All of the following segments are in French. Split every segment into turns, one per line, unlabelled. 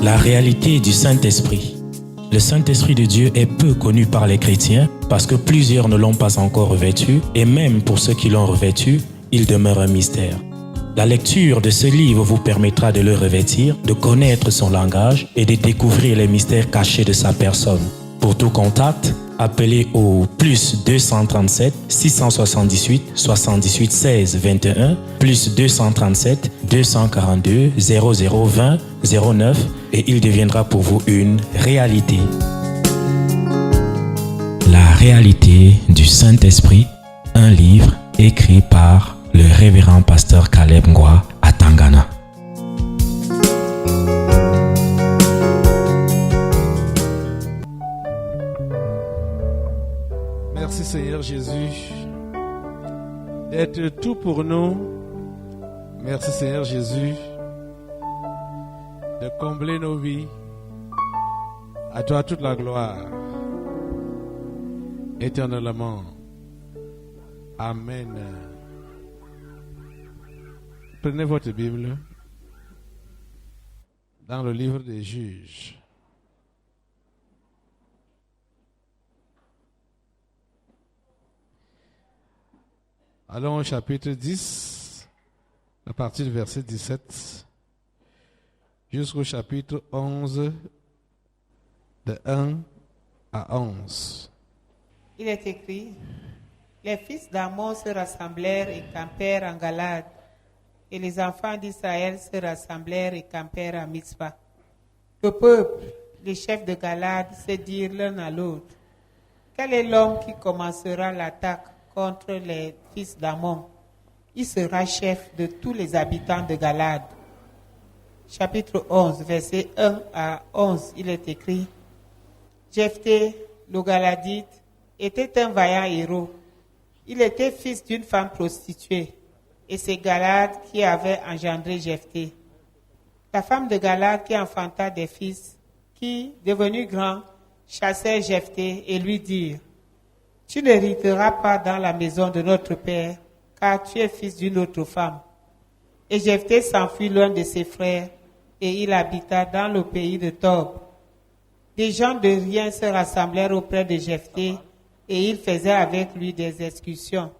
La réalité du Saint-Esprit. Le Saint-Esprit de Dieu est peu connu par les chrétiens parce que plusieurs ne l'ont pas encore revêtu et même pour ceux qui l'ont revêtu, il demeure un mystère. La lecture de ce livre vous permettra de le revêtir, de connaître son langage et de découvrir les mystères cachés de sa personne. Pour tout contact, appelez au plus 237 678 78 16 21 plus 237 242 0020 09 et il deviendra pour vous une réalité. La réalité du Saint-Esprit, un livre écrit par le révérend pasteur Caleb Ngwa à Tangana.
Merci Seigneur Jésus d'être tout pour nous. Merci Seigneur Jésus de combler nos vies. À toi toute la gloire éternellement. Amen. Prenez votre Bible dans le livre des Juges. Allons au chapitre 10, à partir du verset 17, jusqu'au chapitre 11, de 1 à 11.
Il est écrit, les fils d'Amon se rassemblèrent et campèrent en Galade, et les enfants d'Israël se rassemblèrent et campèrent à Mitzpah. Le peuple, les chefs de Galade, se dirent l'un à l'autre, quel est l'homme qui commencera l'attaque contre les fils d'Amon? Il sera chef de tous les habitants de Galade. Chapitre 11, versets 1 à 11, il est écrit, Jephthé, le Galadite, était un vaillant héros. Il était fils d'une femme prostituée, et c'est Galade qui avait engendré Jephthé. La femme de Galade qui enfanta des fils, qui, devenu grand, chassèrent Jephthé et lui dirent, tu n'hériteras pas dans la maison de notre père, car tu es fils d'une autre femme. Et Jephthé s'enfuit loin de ses frères, et il habita dans le pays de Tob. Des gens de rien se rassemblèrent auprès de Jephthé, et ils faisaient avec lui des excursions.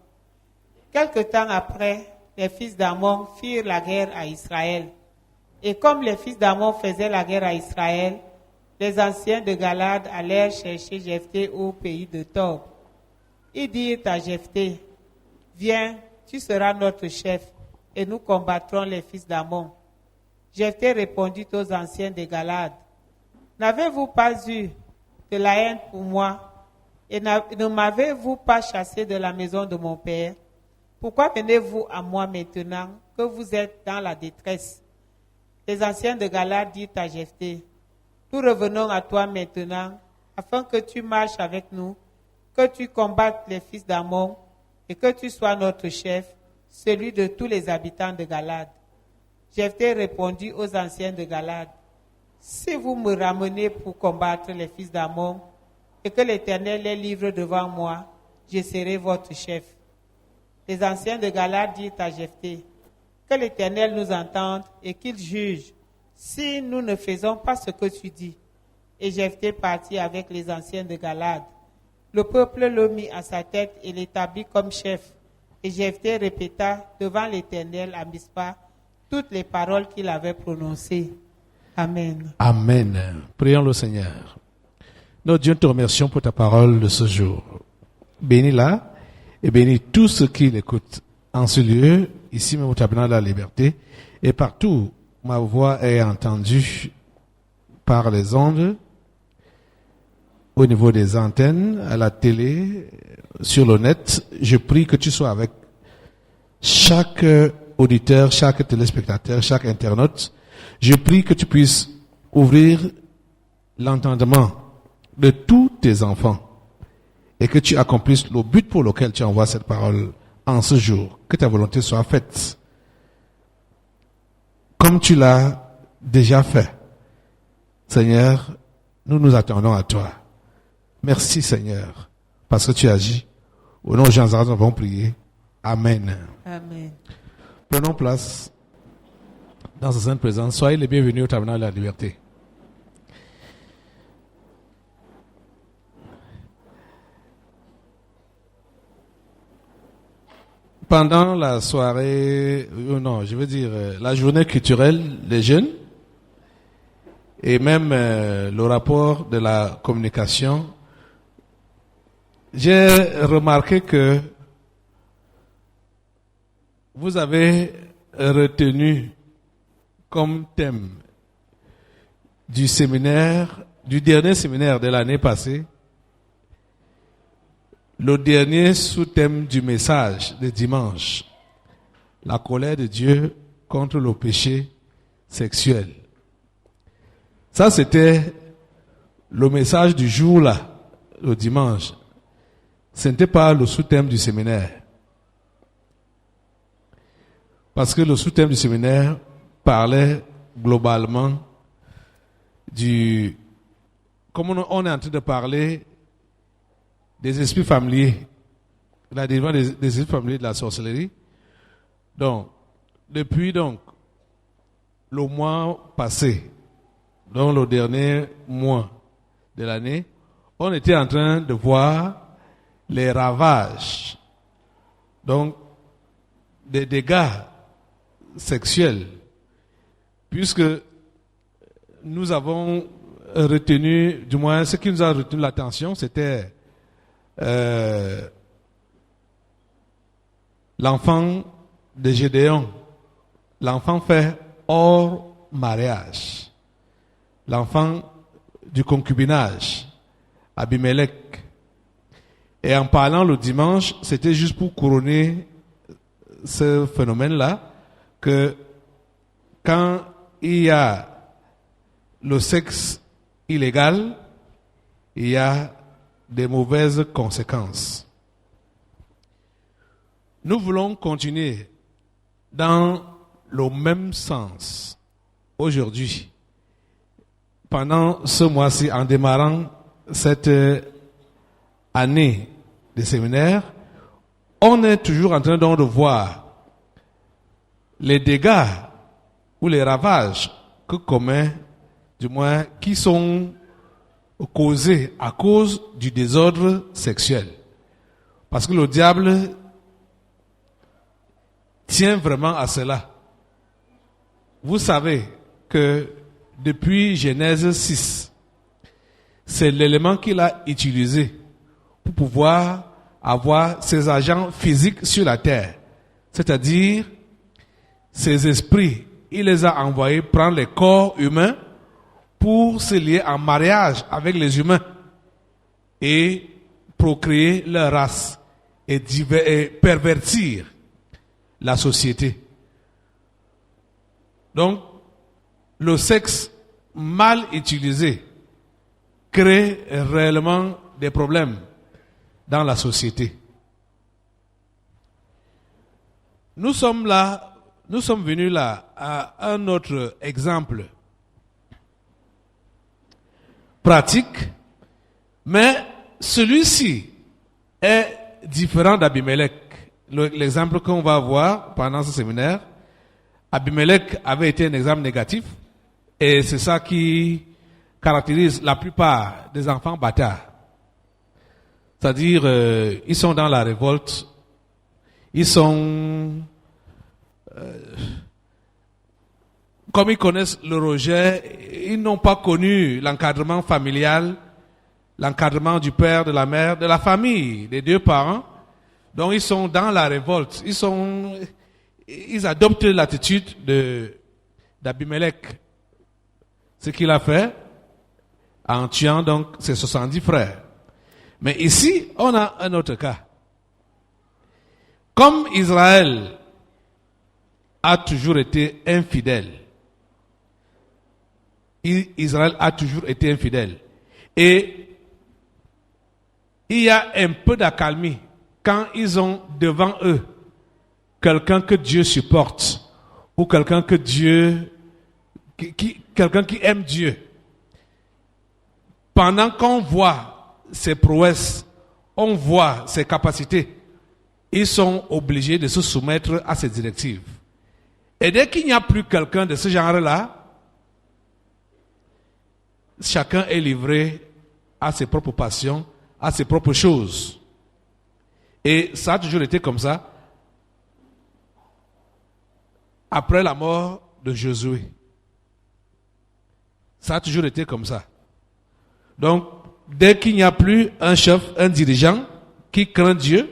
Quelque temps après, les fils d'Amon firent la guerre à Israël. Et comme les fils d'Amon faisaient la guerre à Israël, les anciens de Galade allèrent chercher Jephthé au pays de Tob. Ils dirent à Jephthé, viens, tu seras notre chef, et nous combattrons les fils d'Amon. Jephthé répondit aux anciens de Galade, n'avez-vous pas eu de la haine pour moi, et ne m'avez-vous pas chassé de la maison de mon père? Pourquoi venez-vous à moi maintenant que vous êtes dans la détresse? Les anciens de Galade dirent à Jephthé, nous revenons à toi maintenant, afin que tu marches avec nous, que tu combattes les fils d'Amon, et que tu sois notre chef, celui de tous les habitants de Galade. Jephthé répondit aux anciens de Galade, si vous me ramenez pour combattre les fils d'Amon, et que l'Éternel les livre devant moi, je serai votre chef. Les anciens de Galade dirent à Jephthé, que l'Éternel nous entende et qu'il juge, si nous ne faisons pas ce que tu dis. Et Jephthé partit avec les anciens de Galade. Le peuple le mit à sa tête et l'établit comme chef. Et Jephthé répéta devant l'Éternel à Mitzpah toutes les paroles qu'il avait prononcées. Amen.
Amen. Prions le Seigneur. Notre Dieu, nous te remercions pour ta parole de ce jour. Bénis-la et bénis tous ceux qui l'écoutent en ce lieu, ici même au tabernacle de la liberté, et partout où ma voix est entendue par les ondes, au niveau des antennes, à la télé, sur le net. Je prie que tu sois avec chaque auditeur, chaque téléspectateur, chaque internaute. Je prie que tu puisses ouvrir l'entendement de tous tes enfants et que tu accomplisses le but pour lequel tu envoies cette parole en ce jour. Que ta volonté soit faite comme tu l'as déjà fait. Seigneur, nous nous attendons à toi. Merci Seigneur, parce que tu agis. Au nom de Jean-Zara, nous avons prié. Amen.
Amen.
Prenons place dans sa sainte présence. Soyez les bienvenus au tabernacle de la liberté. pendant la soirée, la journée culturelle des jeunes, et même le rapport de la communication, j'ai remarqué que vous avez retenu comme thème du dernier séminaire de l'année passée, le dernier sous-thème du message de dimanche, la colère de Dieu contre le péché sexuel. Ça, c'était le message du jour là, le dimanche. Ce n'était pas le sous-thème du séminaire. Parce que le sous-thème du séminaire parlait globalement comme on est en train de parler des esprits familiers, la délivrance des esprits familiers de la sorcellerie. Donc, depuis le mois passé, donc le dernier mois de l'année, on était en train de voir les ravages, donc des dégâts sexuels, puisque nous avons retenu, du moins ce qui nous a retenu l'attention, c'était l'enfant de Gédéon, l'enfant fait hors mariage, l'enfant du concubinage, Abimelech. Et en parlant le dimanche, c'était juste pour couronner ce phénomène-là, que quand il y a le sexe illégal, il y a des mauvaises conséquences. Nous voulons continuer dans le même sens aujourd'hui, pendant ce mois-ci, en démarrant cette année de séminaire. On est toujours en train donc de voir les dégâts ou les ravages que commet, du moins, qui sont causés à cause du désordre sexuel. Parce que le diable tient vraiment à cela. Vous savez que depuis Genèse 6, c'est l'élément qu'il a utilisé pour pouvoir avoir ses agents physiques sur la terre. C'est-à-dire, ses esprits, il les a envoyés prendre les corps humains pour se lier en mariage avec les humains et procréer leur race et pervertir la société. Donc, le sexe mal utilisé crée réellement des problèmes dans la société. Nous sommes venus là à un autre exemple pratique, mais celui-ci est différent d'Abimelech. L'exemple qu'on va voir pendant ce séminaire, Abimelech avait été un exemple négatif, et c'est ça qui caractérise la plupart des enfants bâtards. C'est-à-dire, ils sont dans la révolte, ils sont, comme ils connaissent le rejet, ils n'ont pas connu l'encadrement familial, l'encadrement du père, de la mère, de la famille, des deux parents. Donc ils sont dans la révolte, ils adoptent l'attitude d'Abimelech. Ce qu'il a fait en tuant donc ses 70 frères. Mais ici, on a un autre cas. Comme Israël a toujours été infidèle, Israël a toujours été infidèle. Et il y a un peu d'accalmie quand ils ont devant eux quelqu'un que Dieu supporte ou quelqu'un que quelqu'un qui aime Dieu. Pendant qu'on voit ses prouesses, on voit ses capacités, ils sont obligés de se soumettre à ses directives. Et dès qu'il n'y a plus quelqu'un de ce genre-là, chacun est livré à ses propres passions, à ses propres choses. Et ça a toujours été comme ça. après la mort de Josué. Ça a toujours été comme ça. Donc, dès qu'il n'y a plus un chef, un dirigeant qui craint Dieu,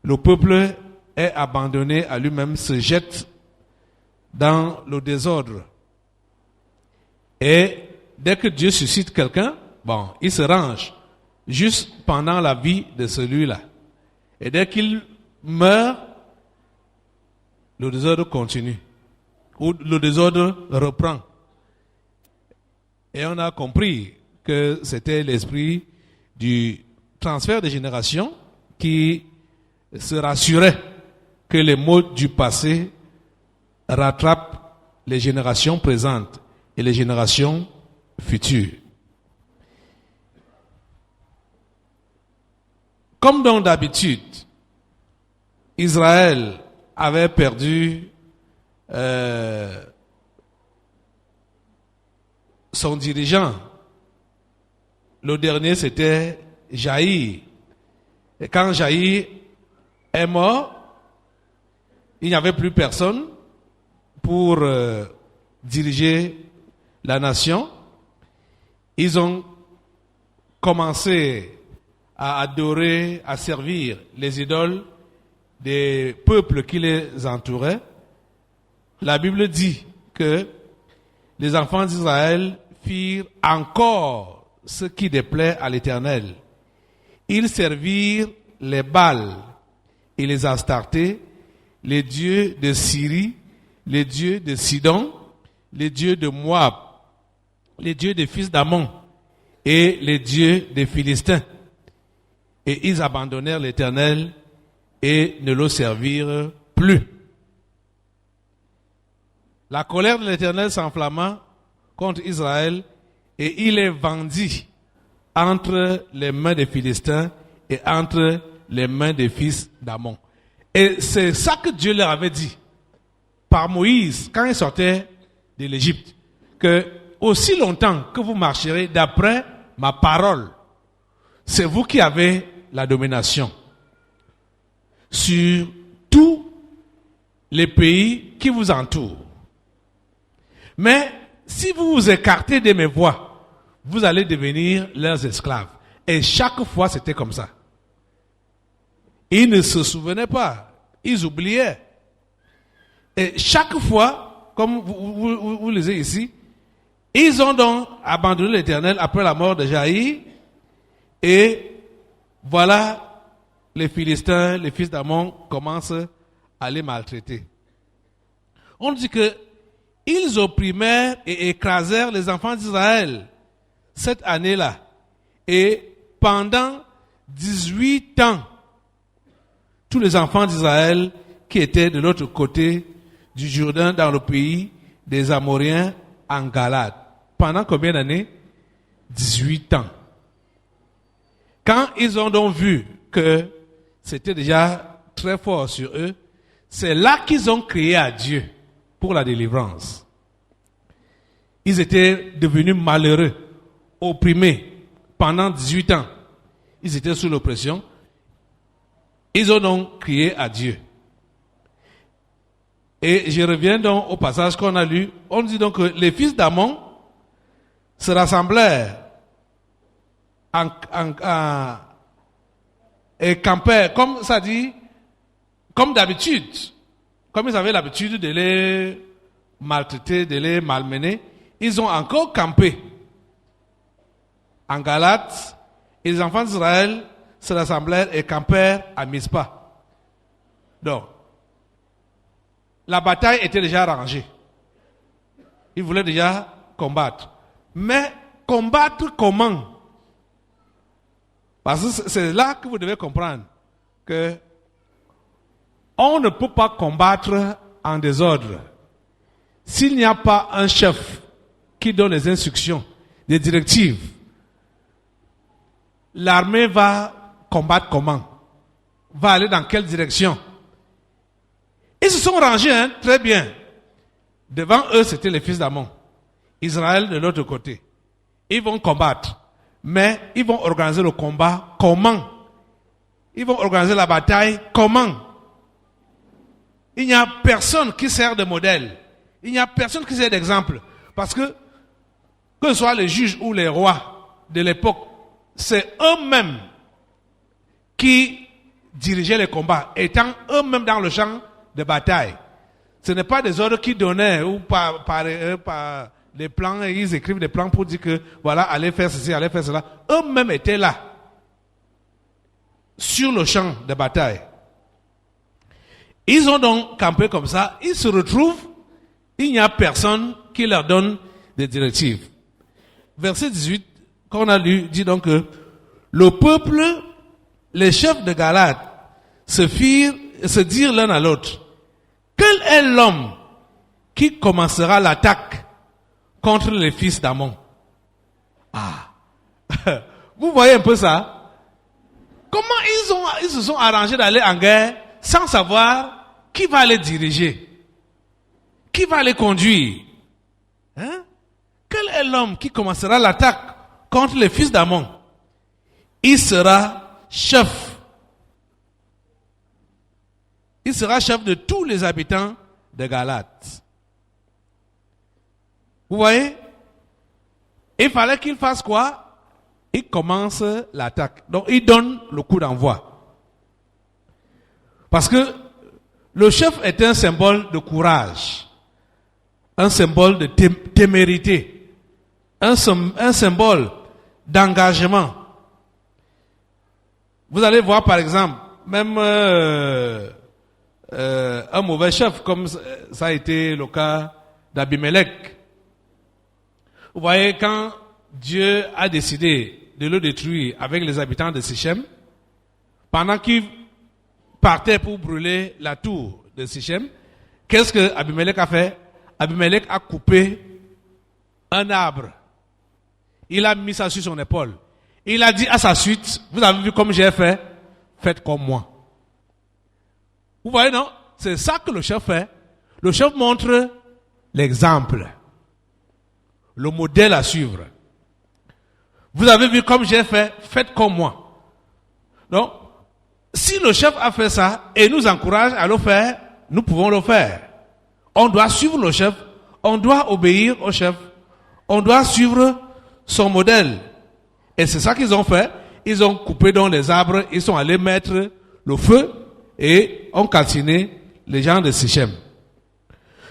le peuple est abandonné à lui-même, se jette dans le désordre. Et dès que Dieu suscite quelqu'un, il se range juste pendant la vie de celui-là. Et dès qu'il meurt, le désordre continue. Ou le désordre reprend. Et on a compris que c'était l'esprit du transfert de génération qui se rassurait que les maux du passé rattrapent les générations présentes et les générations futures. Comme donc d'habitude, Israël avait perdu son dirigeant. Le dernier, c'était Jaïr. Et quand Jaïr est mort, il n'y avait plus personne pour diriger la nation. Ils ont commencé à adorer, à servir les idoles des peuples qui les entouraient. La Bible dit que les enfants d'Israël firent encore ce qui déplaît à l'Éternel. Ils servirent les Baals et les Astartés, les dieux de Syrie, les dieux de Sidon, les dieux de Moab, les dieux des fils d'Ammon et les dieux des Philistins. Et ils abandonnèrent l'Éternel et ne le servirent plus. La colère de l'Éternel s'enflamma contre Israël et il les vendit entre les mains des Philistins et entre les mains des fils d'Ammon. Et c'est ça que Dieu leur avait dit par Moïse quand il sortait de l'Égypte, que aussi longtemps que vous marcherez d'après ma parole, c'est vous qui avez la domination sur tous les pays qui vous entourent. Mais si vous vous écartez de mes voies, vous allez devenir leurs esclaves. Et chaque fois, c'était comme ça. Ils ne se souvenaient pas. Ils oubliaient. Et chaque fois, comme vous lisez ici, ils ont donc abandonné l'Éternel après la mort de Jaïr. Et voilà, les Philistins, les fils d'Ammon commencent à les maltraiter. On dit que ils opprimèrent et écrasèrent les enfants d'Israël cette année-là. Et pendant 18 ans, tous les enfants d'Israël qui étaient de l'autre côté du Jourdain dans le pays des Amoréens en Galade. Pendant combien d'années? 18 ans. Quand ils ont donc vu que c'était déjà très fort sur eux, c'est là qu'ils ont crié à Dieu pour la délivrance. Ils étaient devenus malheureux, opprimés pendant 18 ans. Ils étaient sous l'oppression. Ils ont donc crié à Dieu. Et je reviens donc au passage qu'on a lu. On dit donc que les fils d'Ammon se rassemblèrent et campèrent, comme ça dit, comme d'habitude. Comme ils avaient l'habitude de les maltraiter, de les malmener, ils ont encore campé en Galate. Et les enfants d'Israël se rassemblèrent et campèrent à Mispa. Donc, la bataille était déjà rangée. Ils voulaient déjà combattre. Mais combattre comment? Parce que c'est là que vous devez comprendre que on ne peut pas combattre en désordre. S'il n'y a pas un chef qui donne les instructions, des directives, l'armée va combattre comment? Va aller dans quelle direction? Ils se sont rangés, très bien. Devant eux, c'était les fils d'Ammon. Israël de l'autre côté. Ils vont combattre. Mais ils vont organiser le combat comment? Ils vont organiser la bataille comment? il n'y a personne qui sert de modèle. Il n'y a personne qui sert d'exemple. Parce que ce soit les juges ou les rois de l'époque, c'est eux-mêmes qui dirigeaient les combats, étant eux-mêmes dans le champ de bataille. Ce n'est pas des ordres qu'ils donnaient ou par des plans, et ils écrivent des plans pour dire que voilà, allez faire ceci, allez faire cela. Eux-mêmes étaient là, sur le champ de bataille. Ils ont donc campé comme ça, ils se retrouvent, il n'y a personne qui leur donne des directives. Verset 18, qu'on a lu, dit donc que le peuple, les chefs de Galade, se dirent l'un à l'autre, quel est l'homme qui commencera l'attaque contre les fils d'Ammon? Ah, vous voyez un peu ça? Comment ils se sont arrangés d'aller en guerre sans savoir qui va les diriger, qui va les conduire? Hein? Quel est l'homme qui commencera l'attaque contre les fils d'Ammon? Il sera chef. Il sera chef de tous les habitants de Galade. Vous voyez? Il fallait qu'il fasse quoi? Il commence l'attaque. Donc il donne le coup d'envoi. Parce que le chef est un symbole de courage, un symbole de témérité, un symbole d'engagement. Vous allez voir par exemple, même un mauvais chef, comme ça a été le cas d'Abimelech. Vous voyez, quand Dieu a décidé de le détruire avec les habitants de Sichem, pendant qu'il partait pour brûler la tour de Sichem, qu'est-ce que Abimelech a fait? Abimelech a coupé un arbre. Il a mis ça sur son épaule. Il a dit à sa suite, vous avez vu comme j'ai fait, faites comme moi. Vous voyez, non? C'est ça que le chef fait. Le chef montre l'exemple, le modèle à suivre. Vous avez vu comme j'ai fait, faites comme moi. Donc, si le chef a fait ça et nous encourage à le faire, nous pouvons le faire. On doit suivre le chef, on doit obéir au chef, on doit suivre son modèle. Et c'est ça qu'ils ont fait. Ils ont coupé dans les arbres, ils sont allés mettre le feu et ont calciné les gens de Sichem.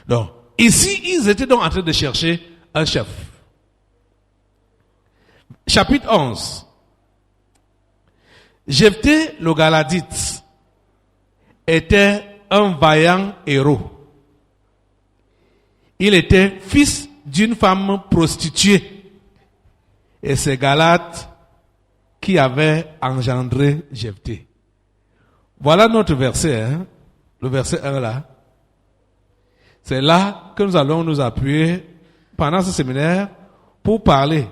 Donc, ici, ils étaient donc en train de chercher un chef. Chapitre 11. Jephthé le Galadite était un vaillant héros. Il était fils d'une femme prostituée. Et c'est Galate qui avait engendré Jephthé. Voilà notre verset, hein? Le verset 1 là. C'est là que nous allons nous appuyer pendant ce séminaire pour parler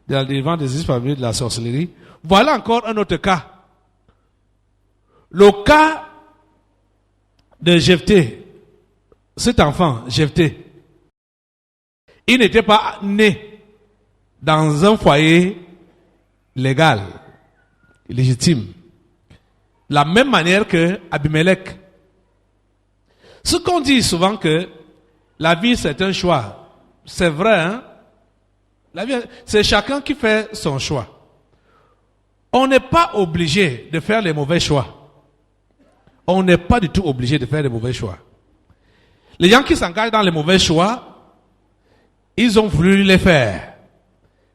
de la délivrance des esprits de la sorcellerie. Voilà encore un autre cas. Le cas de Jephthé, cet enfant, Jephthé, il n'était pas né dans un foyer légal, légitime. La même manière que Abimelech. Ce qu'on dit souvent que la vie c'est un choix. C'est vrai, hein? La vie, c'est chacun qui fait son choix. On n'est pas obligé de faire les mauvais choix. On n'est pas du tout obligé de faire les mauvais choix. Les gens qui s'engagent dans les mauvais choix, ils ont voulu les faire.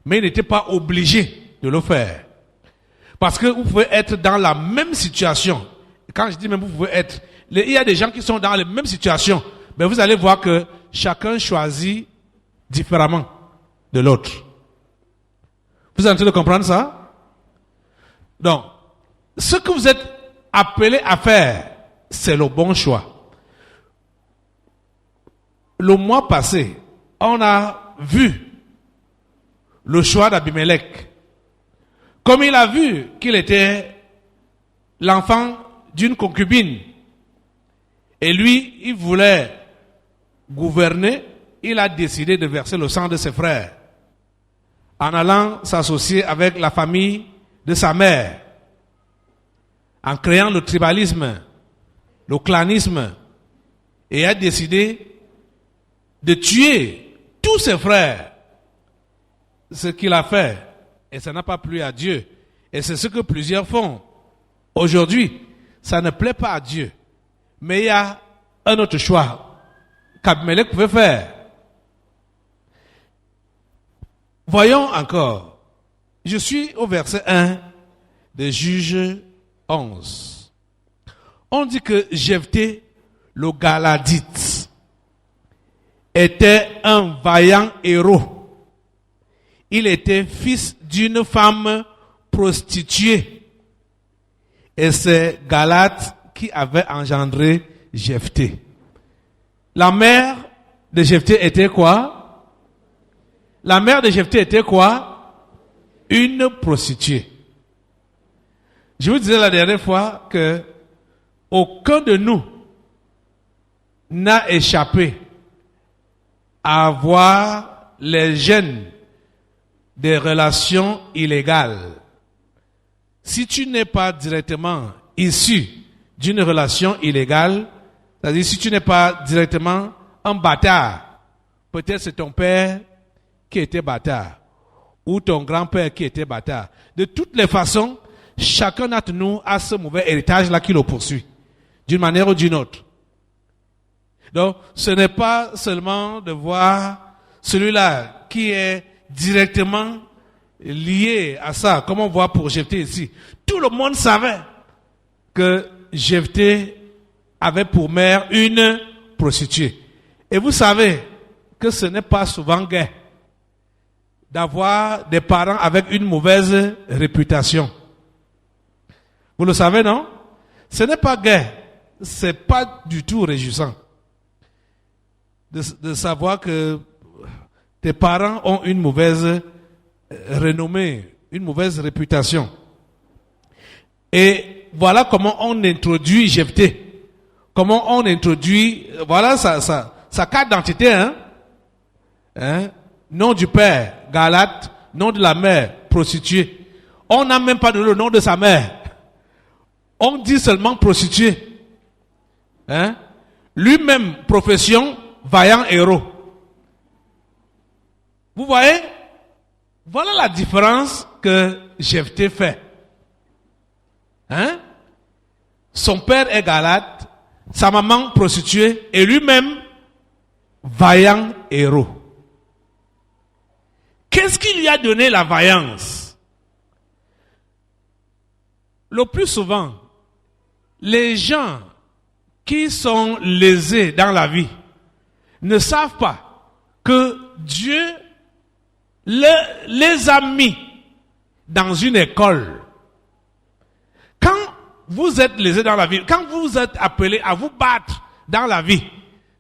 Mais ils n'étaient pas obligés de le faire. Parce que vous pouvez être dans la même situation. Quand je dis même vous pouvez être, il y a des gens qui sont dans les mêmes situations. Mais vous allez voir que chacun choisit différemment de l'autre. Vous êtes en train de comprendre ça? Donc, ce que vous êtes appelé à faire, c'est le bon choix. Le mois passé, on a vu le choix d'Abimelech. Comme il a vu qu'il était l'enfant d'une concubine, et lui, il voulait gouverner, il a décidé de verser le sang de ses frères, en allant s'associer avec la famille de sa mère, en créant le tribalisme, le clanisme, et a décidé de tuer tous ses frères. Ce qu'il a fait, et ça n'a pas plu à Dieu. Et c'est ce que plusieurs font. Aujourd'hui, ça ne plaît pas à Dieu. Mais il y a un autre choix qu'Abimelech pouvait faire. Voyons encore. Je suis au verset 1 de Juges 11. On dit que Jephthé, le Galadite, était un vaillant héros. Il était fils d'une femme prostituée. Et c'est Galad qui avait engendré Jephthé. La mère de Jephthé était quoi? La mère de Jephthé était quoi? Une prostituée. Je vous disais la dernière fois que aucun de nous n'a échappé à avoir les gènes des relations illégales. Si tu n'es pas directement issu d'une relation illégale, c'est-à-dire si tu n'es pas directement un bâtard, peut-être c'est ton père qui était bâtard, ou ton grand-père qui était bâtard. De toutes les façons, chacun d'entre nous a ce mauvais héritage-là qui le poursuit, d'une manière ou d'une autre. Donc, ce n'est pas seulement de voir celui-là qui est directement lié à ça, comme on voit pour Jephthé ici. Tout le monde savait que Jephthé avait pour mère une prostituée. Et vous savez que ce n'est pas souvent gai d'avoir des parents avec une mauvaise réputation. Vous le savez, non? Ce n'est pas gai. C'est pas du tout réjouissant de savoir que tes parents ont une mauvaise renommée, une mauvaise réputation. Et voilà comment on introduit Jephthé. Comment on introduit, voilà sa carte d'identité, hein? Nom du père, Galad, nom de la mère, prostituée. On n'a même pas donné le nom de sa mère. On dit seulement prostituée. Hein? Lui-même, profession, vaillant héros. Vous voyez? Voilà la différence que Jephthé fait. Hein? Son père est Galad, sa maman prostituée, et lui-même, vaillant héros. Qu'est-ce qui lui a donné la vaillance? Le plus souvent, les gens qui sont lésés dans la vie ne savent pas que Dieu les a mis dans une école. Quand vous êtes lésés dans la vie, quand vous êtes appelés à vous battre dans la vie,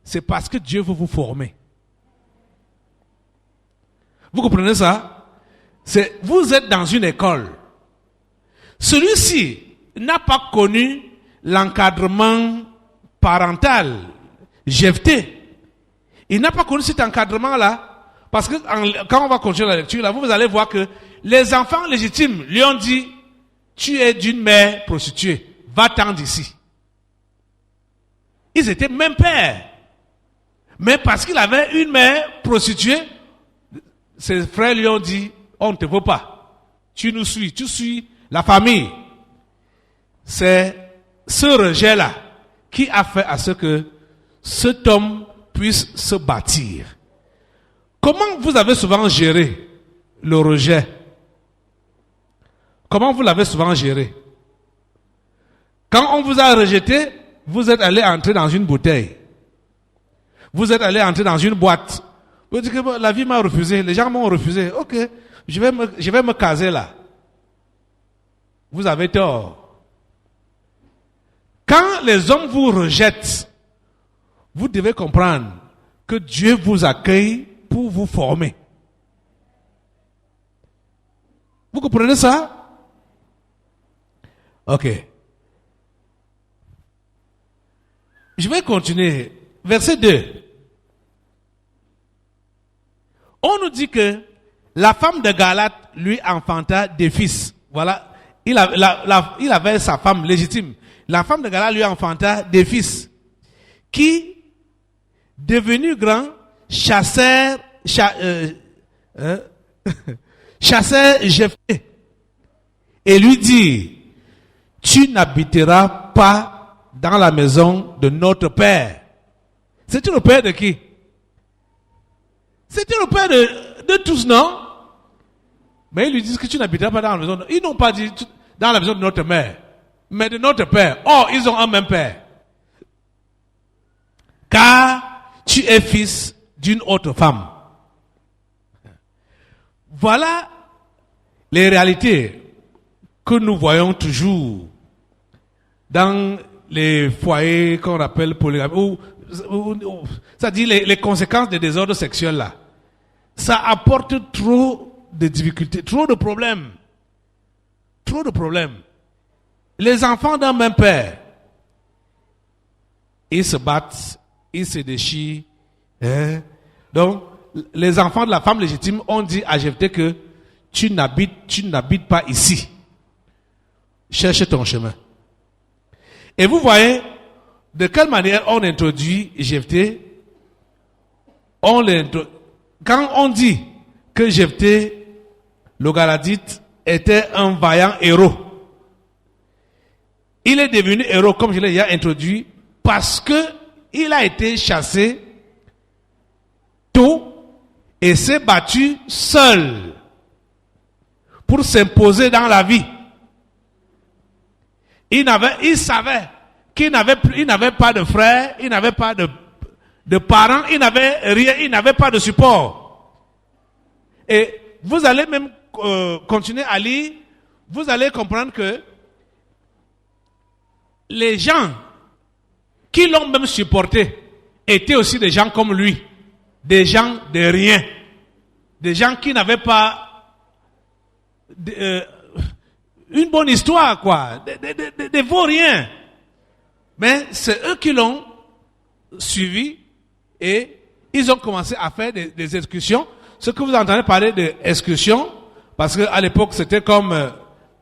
c'est parce que Dieu veut vous former. Vous comprenez ça? Vous êtes dans une école. Celui-ci n'a pas connu l'encadrement parental. Jephthé, il n'a pas connu cet encadrement-là. Parce que quand on va continuer la lecture, là, vous allez voir que les enfants légitimes lui ont dit, tu es d'une mère prostituée, va-t'en d'ici. Ils étaient même pères. Mais parce qu'il avait une mère prostituée, ses frères lui ont dit, on ne te veut pas. Tu nous suis, tu suis la famille. C'est ce rejet-là qui a fait à ce que cet homme puisse se bâtir. Comment vous avez souvent géré le rejet? Comment vous l'avez souvent géré? Quand on vous a rejeté, vous êtes allé entrer dans une bouteille. Vous êtes allé entrer dans une boîte. Vous dites que la vie m'a refusé, les gens m'ont refusé. Ok, je vais me caser là. Vous avez tort. Quand les hommes vous rejettent, vous devez comprendre que Dieu vous accueille pour vous former. Vous comprenez ça? Ok. Je vais continuer. Verset 2. On nous dit que la femme de Galad lui enfanta des fils. Voilà. Il avait sa femme légitime. La femme de Galad lui enfanta des fils qui devenu grand, chasseur Jephthé, et lui dit, tu n'habiteras pas dans la maison de notre père. C'était le père de qui? C'était le père de tous, non? Mais ils lui disent que tu n'habiteras pas dans la maison. Ils n'ont pas dit dans la maison de notre mère, mais de notre père. Oh, ils ont un même père. Car tu es fils d'une autre femme. Voilà les réalités que nous voyons toujours dans les foyers qu'on appelle polygamie, c'est-à-dire les conséquences des désordres sexuels là. Ça apporte trop de difficultés, trop de problèmes. Trop de problèmes. Les enfants d'un même père, ils se battent, ils se déchirent. Donc, les enfants de la femme légitime ont dit à Jephthé que tu n'habites pas ici. Cherche ton chemin. Et vous voyez de quelle manière on introduit Jephthé. Quand on dit que Jephthé, le Galadite, était un vaillant héros, il est devenu héros, comme je l'ai déjà introduit, parce que il a été chassé tôt et s'est battu seul pour s'imposer dans la vie. Il savait qu'il n'avait pas de frères, il n'avait pas de parents, il n'avait rien, il n'avait pas de support. Et vous allez même continuer à lire, vous allez comprendre que les gens qui l'ont même supporté étaient aussi des gens comme lui, des gens de rien, des gens qui n'avaient pas une bonne histoire, quoi, des vauriens. Mais c'est eux qui l'ont suivi et ils ont commencé à faire des excursions. Ce que vous entendez parler d'excursions, parce qu'à l'époque c'était comme,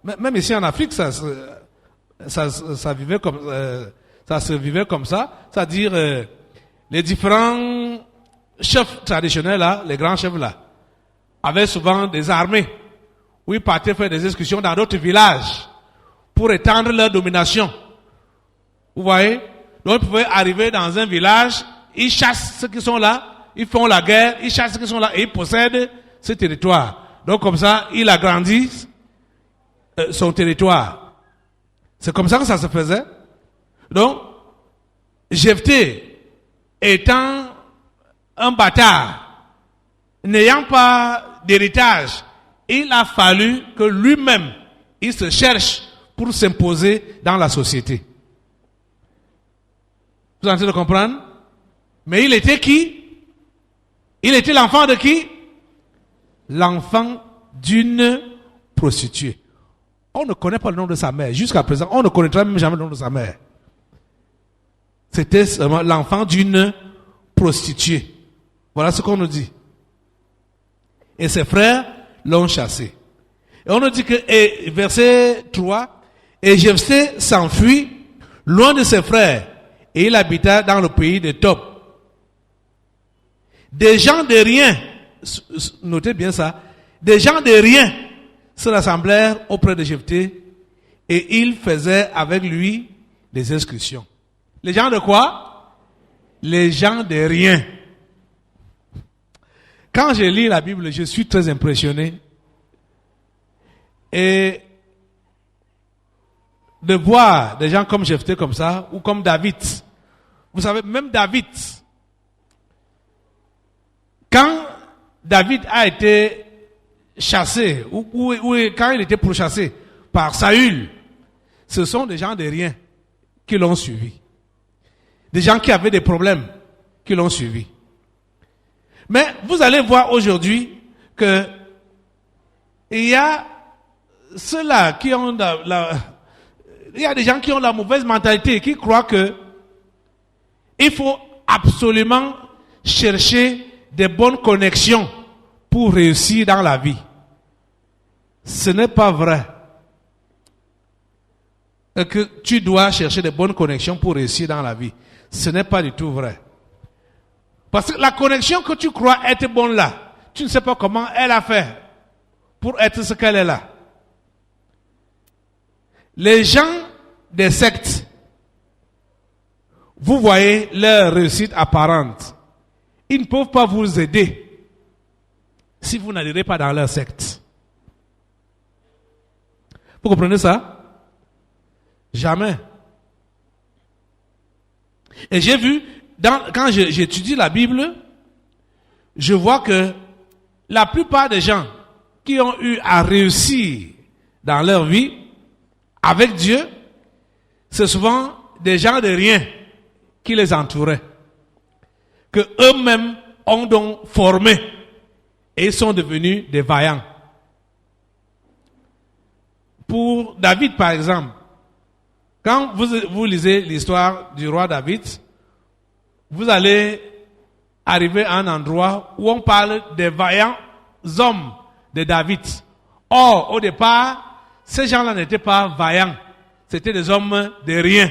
même ici en Afrique, ça vivait comme, ça se vivait comme ça, c'est-à-dire les différents chefs traditionnels là, les grands chefs là, avaient souvent des armées où ils partaient faire des excursions dans d'autres villages pour étendre leur domination. Vous voyez? Donc ils pouvaient arriver dans un village, ils chassent ceux qui sont là, ils font la guerre, ils chassent ceux qui sont là et ils possèdent ce territoire. Donc comme ça, ils agrandissent son territoire. C'est comme ça que ça se faisait. Donc, Jephthé étant un bâtard, n'ayant pas d'héritage, il a fallu que lui-même, il se cherche pour s'imposer dans la société. Vous êtes en train de comprendre? Mais il était qui? Il était l'enfant de qui? L'enfant d'une prostituée. On ne connaît pas le nom de sa mère. Jusqu'à présent, on ne connaîtra même jamais le nom de sa mère. C'était seulement l'enfant d'une prostituée. Voilà ce qu'on nous dit. Et ses frères l'ont chassé. Et on nous dit que, et verset 3, et Jephthé s'enfuit loin de ses frères, et il habita dans le pays de Tob. Des gens de rien, notez bien ça, des gens de rien se rassemblèrent auprès de Jephthé, et ils faisaient avec lui des inscriptions. Les gens de quoi? Les gens de rien. Quand je lis la Bible, je suis très impressionné. Et de voir des gens comme Jephthé comme ça, ou comme David. Vous savez, même David, quand David a été chassé, ou quand il était pourchassé par Saül, ce sont des gens de rien qui l'ont suivi. Des gens qui avaient des problèmes qui l'ont suivi. Mais vous allez voir aujourd'hui que il y a ceux-là qui ont il y a des gens qui ont la mauvaise mentalité, qui croient que il faut absolument chercher des bonnes connexions pour réussir dans la vie. Ce n'est pas vrai que tu dois chercher des bonnes connexions pour réussir dans la vie. Ce n'est pas du tout vrai. Parce que la connexion que tu crois être bonne là, tu ne sais pas comment elle a fait pour être ce qu'elle est là. Les gens des sectes, vous voyez leur réussite apparente. Ils ne peuvent pas vous aider si vous n'adhérez pas dans leur secte. Vous comprenez ça? Jamais. Et j'ai vu, quand j'étudie la Bible, je vois que la plupart des gens qui ont eu à réussir dans leur vie avec Dieu, c'est souvent des gens de rien qui les entouraient, que eux-mêmes ont donc formé et sont devenus des vaillants. Pour David, par exemple, quand vous lisez l'histoire du roi David, vous allez arriver à un endroit où on parle des vaillants hommes de David. Or, au départ, ces gens-là n'étaient pas vaillants. C'était des hommes de rien.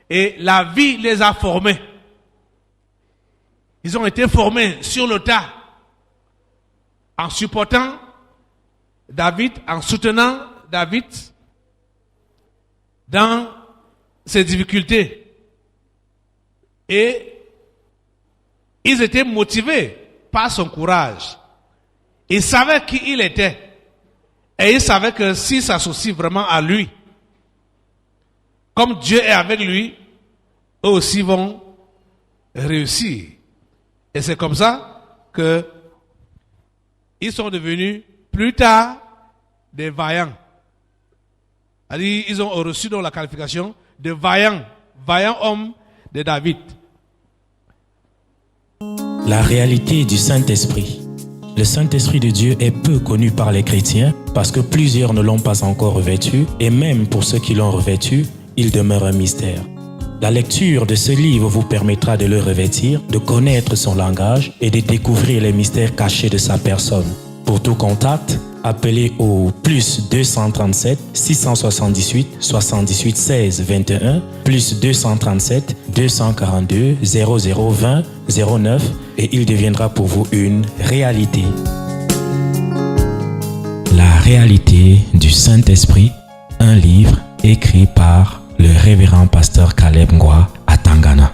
Et la vie les a formés. Ils ont été formés sur le tas, en supportant David, en soutenant David dans ses difficultés. Et ils étaient motivés par son courage. Ils savaient qui il était. Et ils savaient que s'ils s'associent vraiment à lui, comme Dieu est avec lui, eux aussi vont réussir. Et c'est comme ça que ils sont devenus plus tard des vaillants. Ils ont reçu donc la qualification de vaillants hommes de David.
La réalité du Saint-Esprit. Le Saint-Esprit de Dieu est peu connu par les chrétiens parce que plusieurs ne l'ont pas encore revêtu et même pour ceux qui l'ont revêtu, il demeure un mystère. La lecture de ce livre vous permettra de le revêtir, de connaître son langage et de découvrir les mystères cachés de sa personne. Pour tout contact, appelez au plus 237 678 78 16 21 plus 237 242 0020 09 et il deviendra pour vous une réalité. La réalité du Saint-Esprit, un livre écrit par le révérend pasteur Caleb Ngwa à Tangana.